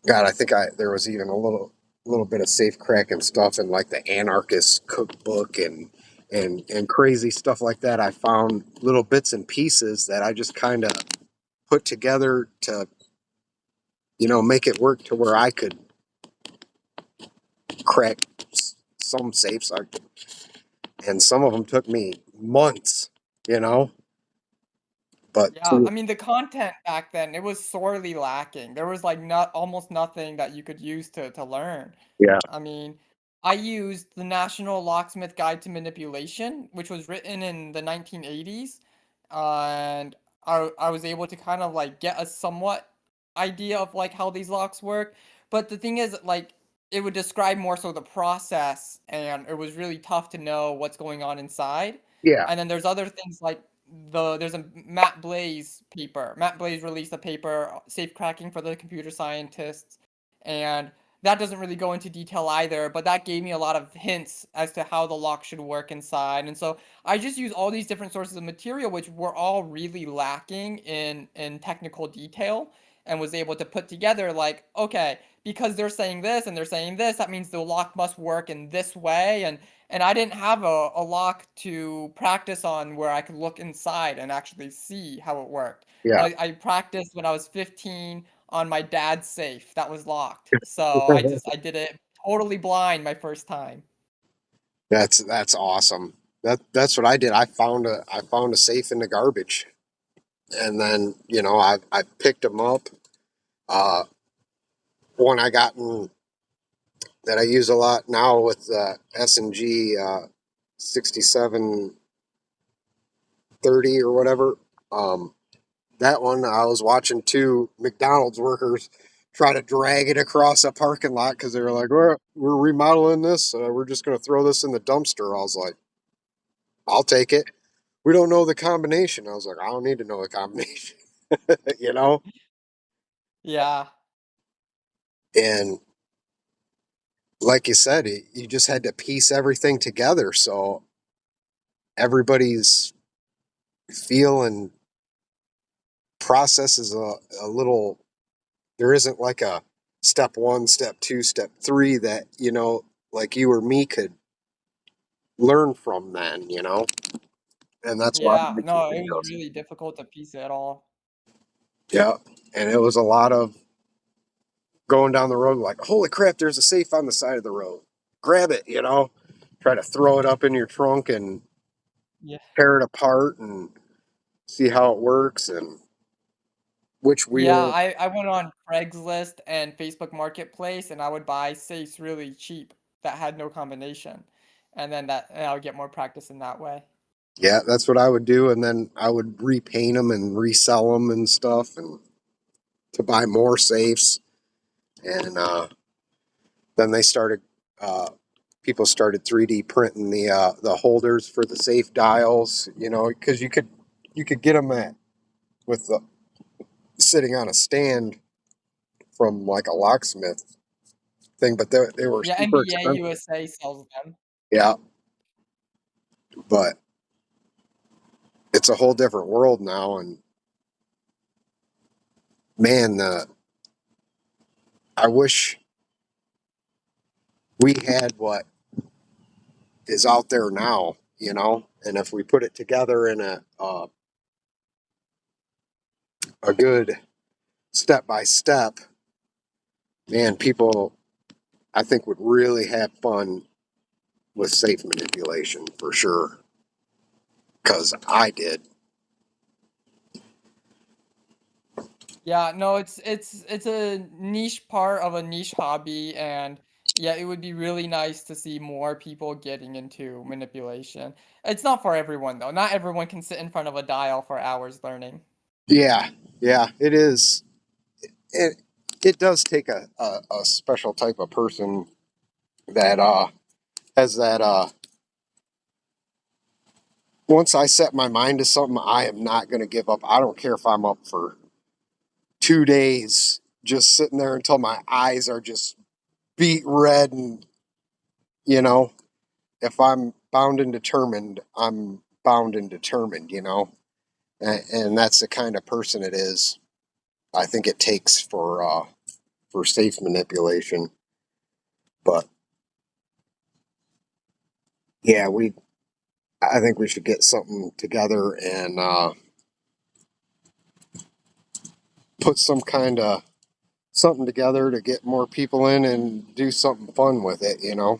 B: God, I think I there was even a little bit of safe cracking stuff in like the anarchist cookbook and crazy stuff like that. I found little bits and pieces that I just kind of put together to make it work to where I could crack some safes. And some of them took me months, you know. But
C: Yeah, I mean, the content back then, it was sorely lacking. There was like not almost nothing that you could use to learn.
B: yeah,
C: I mean, I used the National Locksmith Guide to Manipulation, which was written in the 1980s, and I was able to kind of like get a somewhat idea of like how these locks work. But the thing is, like, it would describe more so the process, and it was really tough to know what's going on inside.
B: yeah,
C: And then there's other things like there's a Matt Blaze paper. Matt Blaze released a paper, Safe Cracking for the Computer Scientists, and that doesn't really go into detail either, but that gave me a lot of hints as to how the lock should work inside. And so I just use all these different sources of material, which were all really lacking in technical detail, and was able to put together like, okay, because they're saying this and they're saying this, that means the lock must work in this way. And I didn't have a lock to practice on where I could look inside and actually see how it worked.
B: yeah.
C: I practiced when I was 15 on my dad's safe that was locked. So I did it totally blind my first time.
B: That's awesome. That's what I did. I found a safe in the garbage, and then I picked them up. Uh, One I got in that I use a lot now with S&G 6730 or whatever. That one I was watching two McDonald's workers try to drag it across a parking lot because they were like, we're remodeling this. We're just going to throw this in the dumpster. I was like, I'll take it. We don't know the combination. I was like, I don't need to know the combination, you know?
C: Yeah.
B: And like you said, you just had to piece everything together. So everybody's feel and process is a little, there isn't like a step one, step two, step three that, like you or me could learn from then. And that's why I
C: Yeah.
B: make
C: No,
B: the
C: it was
B: videos.
C: really difficult to piece it all.
B: Yeah. And it was a lot of going down the road like, holy crap, there's a safe on the side of the road. Grab it. Try to throw it up in your trunk and
C: Yeah.
B: tear it apart and see how it works and which
C: Yeah,
B: wheel.
C: I went on Craigslist and Facebook Marketplace and I would buy safes really cheap that had no combination. And then I would get more practice in that way.
B: Yeah, that's what I would do, and then I would repaint them and resell them and stuff, and to buy more safes. And then they started, uh, people started 3D printing the holders for the safe dials. You know, because you could get them with the sitting on a stand from like a locksmith thing, but they were
C: Yeah,
B: super
C: NBA
B: expensive.
C: USA sells them.
B: Yeah, but it's a whole different world now, and man, I wish we had what is out there now, you know, and if we put it together in a good step by step, man, people I think would really have fun with safe manipulation for sure, because I did.
C: Yeah, no, it's a niche part of a niche hobby, and yeah, it would be really nice to see more people getting into manipulation. It's not for everyone though. Not everyone can sit in front of a dial for hours learning.
B: Yeah, yeah, it is. It it does take a special type of person that has that once I set my mind to something, I am not going to give up. I don't care if I'm up for 2 days just sitting there until my eyes are just beat red. And, you know, if I'm bound and determined, I'm bound and determined, you know. And that's the kind of person it is. I think it takes for safe manipulation. But yeah, I think we should get something together and put something together to get more people in and do something fun with it, you know?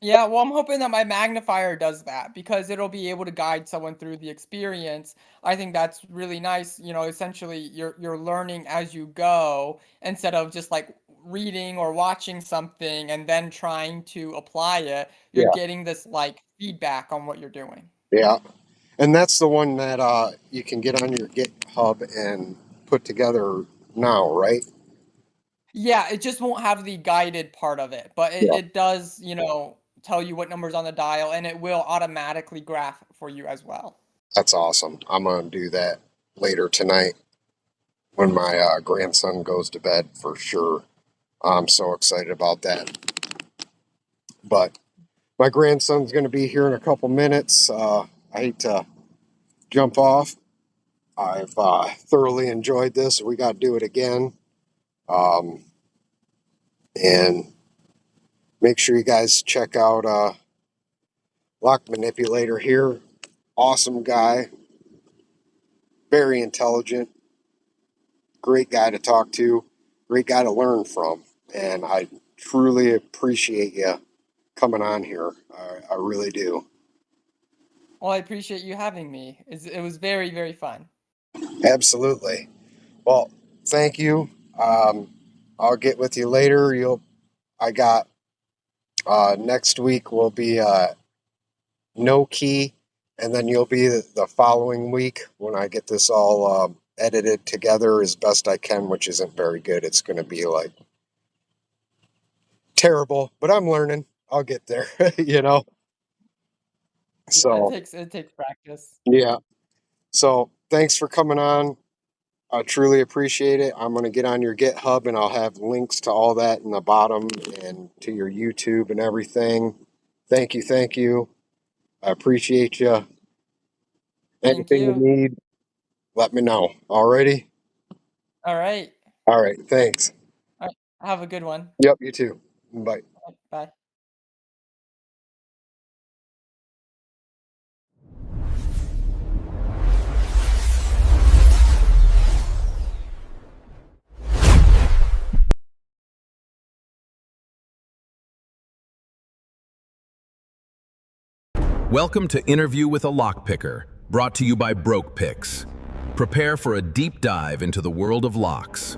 C: Yeah, well, I'm hoping that my magnifier does that because it'll be able to guide someone through the experience. I think that's really nice. You know, essentially you're learning as you go instead of just like reading or watching something and then trying to apply it. You're
B: Yeah.
C: getting this like feedback on what you're doing.
B: Yeah. And that's the one that you can get on your GitHub and put together now, right?
C: Yeah, it just won't have the guided part of it, but
B: Yeah.
C: it does, tell you what number's on the dial and it will automatically graph for you as well.
B: That's awesome. I'm going to do that later tonight when my grandson goes to bed for sure. I'm so excited about that. But my grandson's going to be here in a couple minutes. I hate to jump off. I've thoroughly enjoyed this. We got to do it again. Um, and make sure you guys check out Lock Manipulator here. Awesome guy. Very intelligent. Great guy to talk to. Great guy to learn from. And I truly appreciate you coming on here. I really do.
C: Well, I appreciate you having me. It was very, very fun.
B: Absolutely. Well, thank you. I'll get with you later. I got next week will be no key, and then you'll be the following week when I get this all edited together as best I can, which isn't very good. It's going to be like terrible, but I'm learning. I'll get there, you know.
C: Yeah,
B: So
C: it takes practice.
B: yeah. So thanks for coming on. I truly appreciate it. I'm going to get on your GitHub and I'll have links to all that in the bottom and to your YouTube and everything. Thank you. Thank you. I appreciate you.
C: Thank
B: Anything you
C: you.
B: need, let me know. Alrighty?
C: All right.
B: All right. Thanks.
C: All right. Have a good one.
B: Yep. You too. Bye.
C: Bye.
A: Welcome to Interview with a Lockpicker, brought to you by Broke Picks. Prepare for a deep dive into the world of locks.